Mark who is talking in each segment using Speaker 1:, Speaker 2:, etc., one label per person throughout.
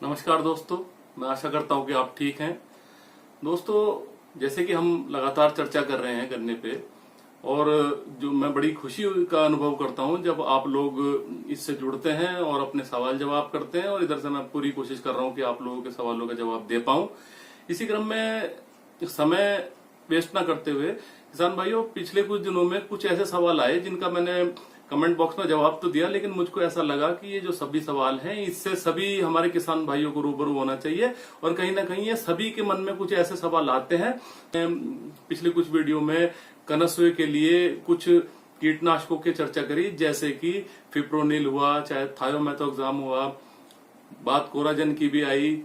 Speaker 1: नमस्कार दोस्तों, मैं आशा करता हूं कि आप ठीक हैं। दोस्तों, जैसे कि हम लगातार चर्चा कर रहे हैं गन्ने पे, और जो मैं बड़ी खुशी का अनुभव करता हूं जब आप लोग इससे जुड़ते हैं और अपने सवाल जवाब करते हैं, और इधर से मैं पूरी कोशिश कर रहा हूं कि आप लोगों के सवालों का जवाब दे पाऊं। इसी क्रम में समय वेस्ट ना करते हुए किसान भाइयों, पिछले कुछ दिनों में कुछ ऐसे सवाल आए जिनका मैंने कमेंट बॉक्स में जवाब तो दिया, लेकिन मुझको ऐसा लगा कि ये जो सभी सवाल हैं इससे सभी हमारे किसान भाइयों को रूबरू होना चाहिए, और कहीं ना कहीं ये सभी के मन में कुछ ऐसे सवाल आते हैं। पिछले कुछ वीडियो में कनस्वे के लिए कुछ कीटनाशकों की चर्चा करी, जैसे कि फिप्रोनिल हुआ, चाहे थायोमेथोक्साम हुआ, बात कोराजन की भी आई,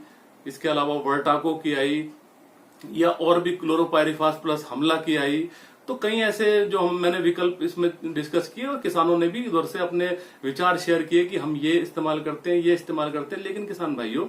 Speaker 1: इसके अलावा वर्टाको की आई, या और भी क्लोरोपायरिफास प्लस हमला की आई। तो कई ऐसे जो मैंने विकल्प इसमें डिस्कस किए, और किसानों ने भी इधर से अपने विचार शेयर किए कि हम ये इस्तेमाल करते हैं, ये इस्तेमाल करते हैं। लेकिन किसान भाइयों,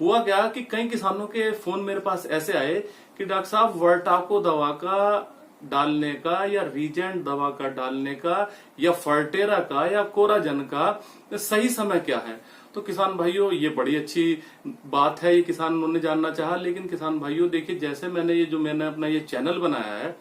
Speaker 1: हुआ क्या कि कई किसानों के फोन मेरे पास ऐसे आए कि डॉक्टर साहब, वर्टाको दवा का डालने का, या रीजेंट दवा का डालने का, या फर्टेरा का, या कोराजन का सही समय क्या है। तो किसान भाइयों, ये बड़ी अच्छी बात है, ये किसानों ने जानना चाहा। लेकिन किसान भाइयों देखिए, जैसे मैंने अपना ये चैनल बनाया है,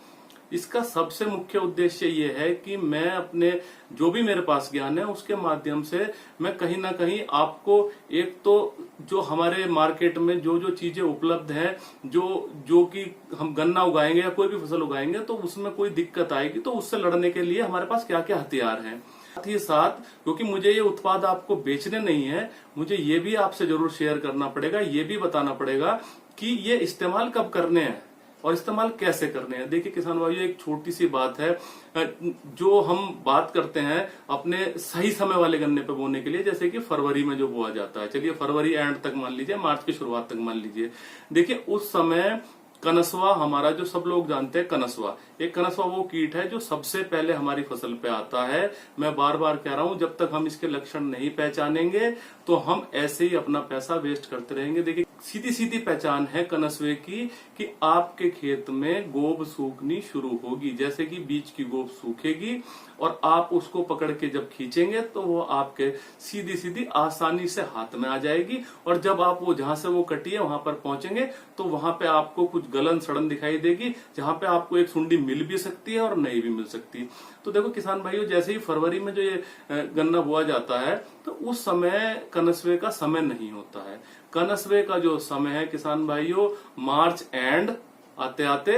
Speaker 1: इसका सबसे मुख्य उद्देश्य ये है कि मैं अपने जो भी मेरे पास ज्ञान है उसके माध्यम से मैं कहीं ना कहीं आपको, एक तो जो हमारे मार्केट में जो जो चीजें उपलब्ध हैं, जो कि हम गन्ना उगाएंगे या कोई भी फसल उगाएंगे तो उसमें कोई दिक्कत आएगी, तो उससे लड़ने के लिए हमारे पास क्या क्या हथियार हैं। साथ ही साथ, क्योंकि मुझे ये उत्पाद आपको बेचने नहीं है, मुझे ये भी आपसे जरूर शेयर करना पड़ेगा, ये भी बताना पड़ेगा कि ये इस्तेमाल कब करने हैं और इस्तेमाल कैसे करने हैं। देखिए किसान भाइयों, एक छोटी सी बात है, जो हम बात करते हैं अपने सही समय वाले गन्ने पे बोने के लिए, जैसे कि फरवरी में जो बोआ जाता है, चलिए फरवरी एंड तक मान लीजिए, मार्च की शुरुआत तक मान लीजिए। देखिए उस समय कनस्वा, हमारा जो सब लोग जानते हैं कनस्वा, एक कनस्वा वो कीट है जो सबसे पहले हमारी फसल पे आता है। मैं बार बार कह रहा हूं, जब तक हम इसके लक्षण नहीं पहचानेंगे तो हम ऐसे ही अपना पैसा वेस्ट करते रहेंगे। देखिए सीधी सीधी पहचान है कनस्वे की कि आपके खेत में गोब सूखनी शुरू होगी, जैसे कि बीज की गोब सूखेगी, और आप उसको पकड़ के जब खींचेंगे तो वो आपके सीधी सीधी आसानी से हाथ में आ जाएगी, और जब आप वो जहां से वो कटी है वहां पर पहुंचेंगे तो वहां पे आपको कुछ गलन सड़न दिखाई देगी, जहां पे आपको एक सुंडी मिल भी सकती है और नहीं भी मिल सकती। तो देखो किसान भाइयों, जैसे ही फरवरी में जो ये गन्ना बोआ जाता है तो उस समय कनस्वे का समय नहीं होता है। कनस्वे का जो समय है किसान भाइयों, मार्च एंड आते आते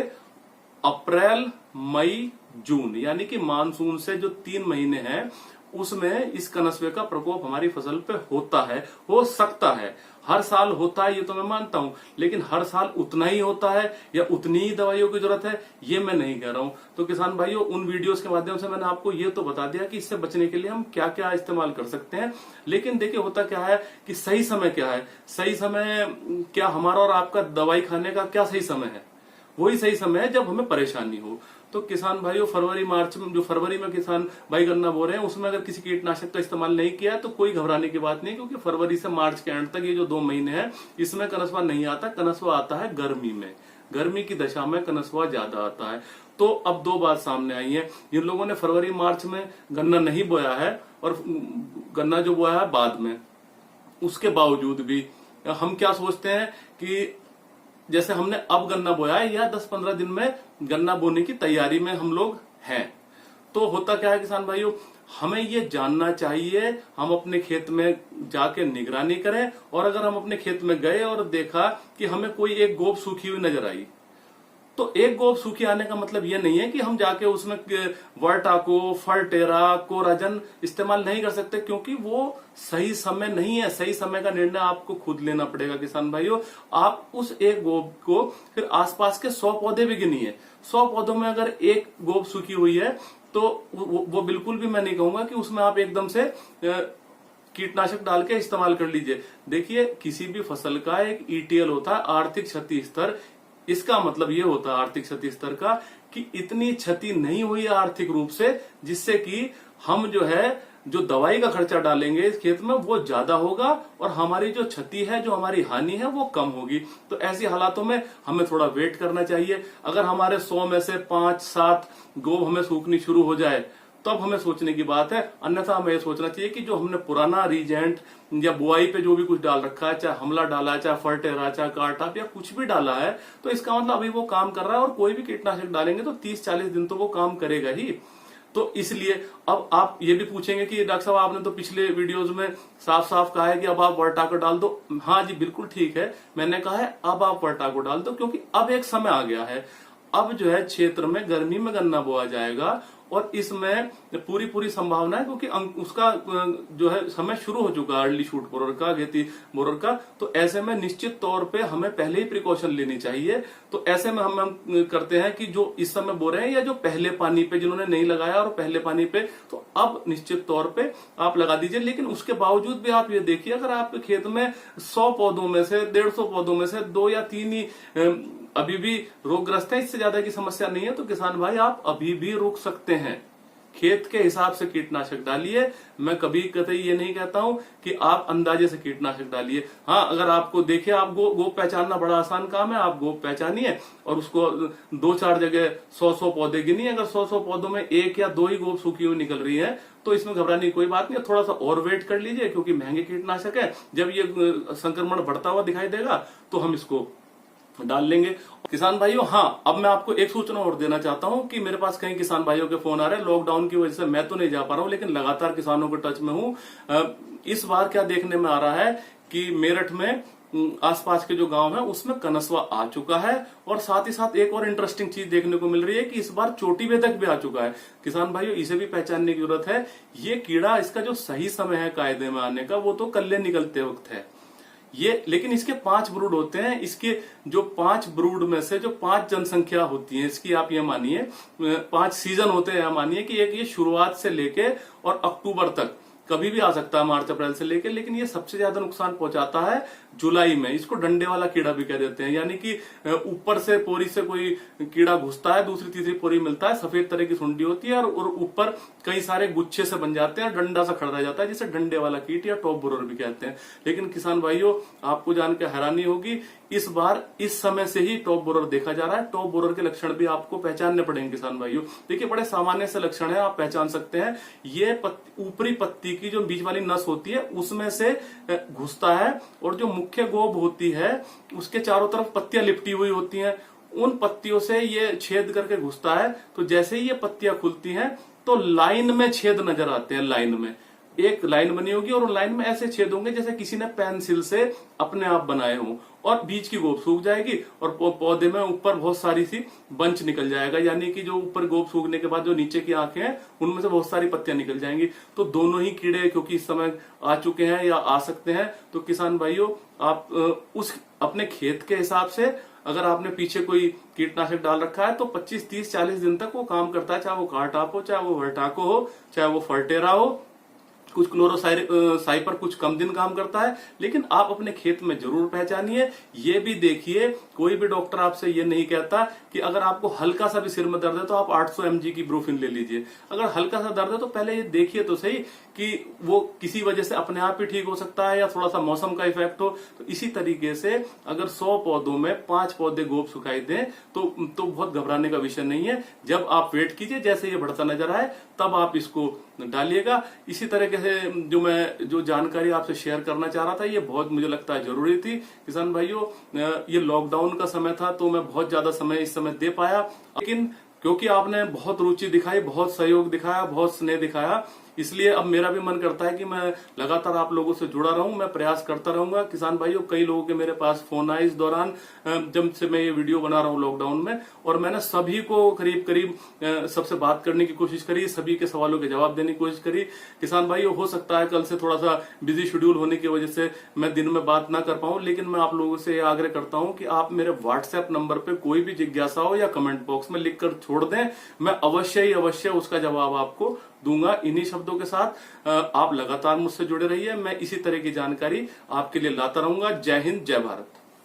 Speaker 1: अप्रैल, मई, जून, यानी कि मानसून से जो 3 महीने हैं उसमें इस कनस्वे का प्रकोप हमारी फसल पे होता है, हो सकता है। हर साल होता है ये तो मैं मानता हूं, लेकिन हर साल उतना ही होता है या उतनी ही दवाइयों की जरूरत है, ये मैं नहीं कह रहा हूं। तो किसान भाइयों, उन वीडियोस के माध्यम से मैंने आपको ये तो बता दिया कि इससे बचने के लिए हम क्या क्या इस्तेमाल कर सकते हैं। लेकिन देखिए होता क्या है कि सही समय क्या है, सही समय क्या हमारा और आपका दवाई खाने का क्या सही समय है, वही सही समय है जब हमें परेशानी हो। तो किसान भाइयों, फरवरी मार्च में, जो फरवरी में किसान भाई गन्ना बो रहे हैं, उसमें अगर किसी कीटनाशक का इस्तेमाल नहीं किया है तो कोई घबराने की बात नहीं, क्योंकि फरवरी से मार्च के एंड तक ये जो 2 महीने हैं इसमें कनस्वा नहीं आता। कनस्वा आता है गर्मी में, गर्मी की दशा में कनस्वा ज्यादा आता है। तो अब 2 बात सामने आई है, जिन लोगों ने फरवरी मार्च में गन्ना नहीं बोया है और गन्ना जो बोया है बाद में, उसके बावजूद भी हम क्या सोचते हैं कि जैसे हमने अब गन्ना बोया है या 10-15 दिन में गन्ना बोने की तैयारी में हम लोग हैं। तो होता क्या है किसान भाइयों, हमें ये जानना चाहिए, हम अपने खेत में जाके निगरानी करें, और अगर हम अपने खेत में गए और देखा कि हमें कोई एक गोब सूखी हुई नजर आई, तो एक गोब सूखी आने का मतलब ये नहीं है कि हम जाके उसमें वर्टाको, फर्टेरा, कोराजन इस्तेमाल नहीं कर सकते, क्योंकि वो सही समय नहीं है। सही समय का निर्णय आपको खुद लेना पड़ेगा किसान भाइयों। आप उस एक गोब को फिर आसपास के 100 पौधे भी गिनिए, 100 पौधों में अगर एक गोब सूखी हुई है तो वो बिल्कुल भी मैं नहीं कहूंगा कि उसमें आप एकदम से कीटनाशक डाल के इस्तेमाल कर लीजिए। देखिए किसी भी फसल का एक ईटीएल होता है, आर्थिक क्षति स्तर। इसका मतलब ये होता है आर्थिक क्षति स्तर का कि इतनी क्षति नहीं हुई है आर्थिक रूप से, जिससे कि हम जो दवाई का खर्चा डालेंगे इस खेत में वो ज्यादा होगा, और हमारी जो क्षति है, जो हमारी हानि है, वो कम होगी। तो ऐसी हालातों में हमें थोड़ा वेट करना चाहिए। अगर हमारे 100 में से 5-7 गोब हमें सूखनी शुरू हो जाए तब हमें सोचने की बात है। अन्यथा हमें ये सोचना चाहिए कि जो हमने पुराना रीजेंट या बुआई पे जो भी कुछ डाल रखा है, चाहे हमला डाला है, चाहे फर्टेरा, चाहे कार्टाप या कुछ भी डाला है, तो इसका मतलब अभी वो काम कर रहा है। और कोई भी कीटनाशक डालेंगे तो 30-40 दिन तो वो काम करेगा ही। तो इसलिए अब आप ये भी पूछेंगे कि डॉक्टर साहब आपने तो पिछले वीडियोस में साफ साफ कहा है कि अब आप वर्टाको डाल दो। हाँ जी, बिल्कुल ठीक है, मैंने कहा है अब आप वर्टाको डाल दो, क्योंकि अब एक समय आ गया है। अब जो है क्षेत्र में गर्मी में गन्ना बोआ जाएगा और इसमें पूरी संभावना है, क्योंकि उसका जो है समय शुरू हो चुका है, अर्ली शूट बोरर का, गेती बोरर का। तो ऐसे में निश्चित तौर पे हमें पहले ही प्रिकॉशन लेनी चाहिए। तो ऐसे में हम करते हैं कि जो इस समय बो रहे हैं या जो पहले पानी पे जिन्होंने नहीं लगाया और पहले पानी पे, तो अब निश्चित तौर पे आप लगा दीजिए। लेकिन उसके बावजूद भी आप ये देखिए, अगर आपके खेत में 100 पौधों में से 150 पौधों में से 2 या 3 ही अभी भी रोगग्रस्त है, इससे ज्यादा की समस्या नहीं है, तो किसान भाई आप अभी भी रोक सकते हैं। खेत के हिसाब से कीटनाशक डालिए। मैं कभी कतई ये नहीं कहता हूं कि आप अंदाजे से कीटनाशक डालिए। हाँ, अगर आपको देखिए, आप गोप पहचानना बड़ा आसान काम है, आप गोप पहचानिए और उसको 2-4 जगह 100-100 पौधे गिनिए। अगर 100-100 पौधों में 1 या 2 ही गोप सूखी हुई निकल रही है तो इसमें घबराने की कोई बात नहीं है। थोड़ा सा और वेट कर लीजिए, क्योंकि महंगे कीटनाशक है। जब ये संक्रमण बढ़ता हुआ दिखाई देगा तो हम इसको डाल लेंगे। किसान भाइयों, हाँ, अब मैं आपको एक सूचना और देना चाहता हूं कि मेरे पास कई किसान भाइयों के फोन आ रहे हैं। लॉकडाउन की वजह से मैं तो नहीं जा पा रहा हूं, लेकिन लगातार किसानों के टच में हूं। इस बार क्या देखने में आ रहा है कि मेरठ में आसपास के जो गांव है उसमें कनस्वा आ चुका है, और साथ ही साथ एक और इंटरेस्टिंग चीज देखने को मिल रही है कि इस बार चोटी बेधक भी आ चुका है। किसान भाइयों, इसे भी पहचानने की जरूरत है। ये कीड़ा, इसका जो सही समय है कायदे में आने का, वो तो कल्ले निकलते वक्त है ये। लेकिन इसके 5 ब्रूड होते हैं। इसके जो 5 ब्रूड में से जो 5 जनसंख्या होती है इसकी, आप ये मानिए 5 सीजन होते हैं। मानिए कि एक ये शुरुआत से लेके और अक्टूबर तक कभी भी आ सकता है, मार्च अप्रैल से लेके। लेकिन ये सबसे ज्यादा नुकसान पहुंचाता है जुलाई में। इसको डंडे वाला कीड़ा भी कह देते हैं, यानी कि ऊपर से पोरी से कोई कीड़ा घुसता है, दूसरी तीसरी पोरी मिलता है, सफेद तरह की सुंडी होती है और ऊपर कई सारे गुच्छे से बन जाते हैं, डंडा सा खड़ा रह जाता है, जिसे डंडे वाला कीट या टॉप बोरर भी कहते हैं। लेकिन किसान भाइयों, आपको जानकर हैरानी होगी, इस बार इस समय से ही टॉप बोरर देखा जा रहा है। टॉप बोरर के लक्षण भी आपको पहचानने पड़ेंगे किसान भाइयों। देखिए, बड़े सामान्य से लक्षण है, आप पहचान सकते हैं। ये ऊपरी पत्ती की जो बीच वाली नस होती है उसमें से घुसता है, और जो मुख्य गोब होती है उसके चारों तरफ पत्तियां लिपटी हुई होती हैं, उन पत्तियों से ये छेद करके घुसता है। तो जैसे ही ये पत्तियां खुलती हैं तो लाइन में छेद नजर आते हैं। लाइन में एक लाइन बनी होगी और लाइन में ऐसे छेद होंगे जैसे किसी ने पेंसिल से अपने आप बनाए हों, और बीच की गोब सूख जाएगी और पौधे में ऊपर बहुत सारी सी बंच निकल जाएगा, यानी कि जो ऊपर गोब सूखने के बाद जो नीचे की आंखें हैं उनमें से बहुत सारी पत्तियां निकल जाएंगी। तो दोनों ही कीड़े क्योंकि इस समय आ चुके हैं या आ सकते हैं, तो किसान भाइयों, आप उस अपने खेत के हिसाब से, अगर आपने पीछे कोई कीटनाशक डाल रखा है तो 25, 30, 40 दिन तक वो काम करता है। चाहे वो कार्टाप हो, चाहे वो वर्टाको हो, चाहे वो फर्टेरा हो, कुछ क्लोरोसाइपर कुछ कम दिन काम करता है। लेकिन आप अपने खेत में जरूर पहचानिए। ये भी देखिए, कोई भी डॉक्टर आपसे ये नहीं कहता कि अगर आपको हल्का सा भी सिर में दर्द है तो आप 800 mg की ब्रूफिन ले लीजिए। अगर हल्का सा दर्द है तो पहले ये देखिए तो सही कि वो किसी वजह से अपने आप ही ठीक हो सकता है या थोड़ा सा मौसम का इफेक्ट हो। तो इसी तरीके से अगर 100 पौधों में 5 पौधे गोब सुखाई दें तो बहुत घबराने का विषय नहीं है। जब आप वेट कीजिए, जैसे ये बढ़ता नजर आए तब आप इसको डालिएगा। इसी तरीके से जो जानकारी आपसे शेयर करना चाह रहा था, ये बहुत मुझे लगता है जरूरी थी। किसान भाइयों, ये लॉकडाउन का समय था तो मैं बहुत ज्यादा समय इस समय दे पाया, लेकिन क्योंकि आपने बहुत रुचि दिखाई, बहुत सहयोग दिखाया, बहुत स्नेह दिखाया, इसलिए अब मेरा भी मन करता है कि मैं लगातार आप लोगों से जुड़ा रहूं। मैं प्रयास करता रहूंगा। किसान भाइयों, कई लोगों के मेरे पास फोन आए इस दौरान, जब से मैं ये वीडियो बना रहा हूं लॉकडाउन में, और मैंने सभी को करीब सबसे बात करने की कोशिश करी, सभी के सवालों के जवाब देने की कोशिश करी। किसान भाइयों, हो सकता है कल से थोड़ा सा बिजी शेड्यूल होने की वजह से मैं दिन में बात ना कर पाऊं, लेकिन मैं आप लोगों से आग्रह करता हूं कि आप मेरे व्हाट्सएप नंबर पे कोई भी जिज्ञासा हो या कमेंट बॉक्स में लिखकर छोड़ दें। मैं अवश्य उसका जवाब आपको दूंगा। इन्हीं शब्दों के साथ आप लगातार मुझसे जुड़े रहिए। मैं इसी तरह की जानकारी आपके लिए लाता रहूंगा। जय हिंद, जय भारत।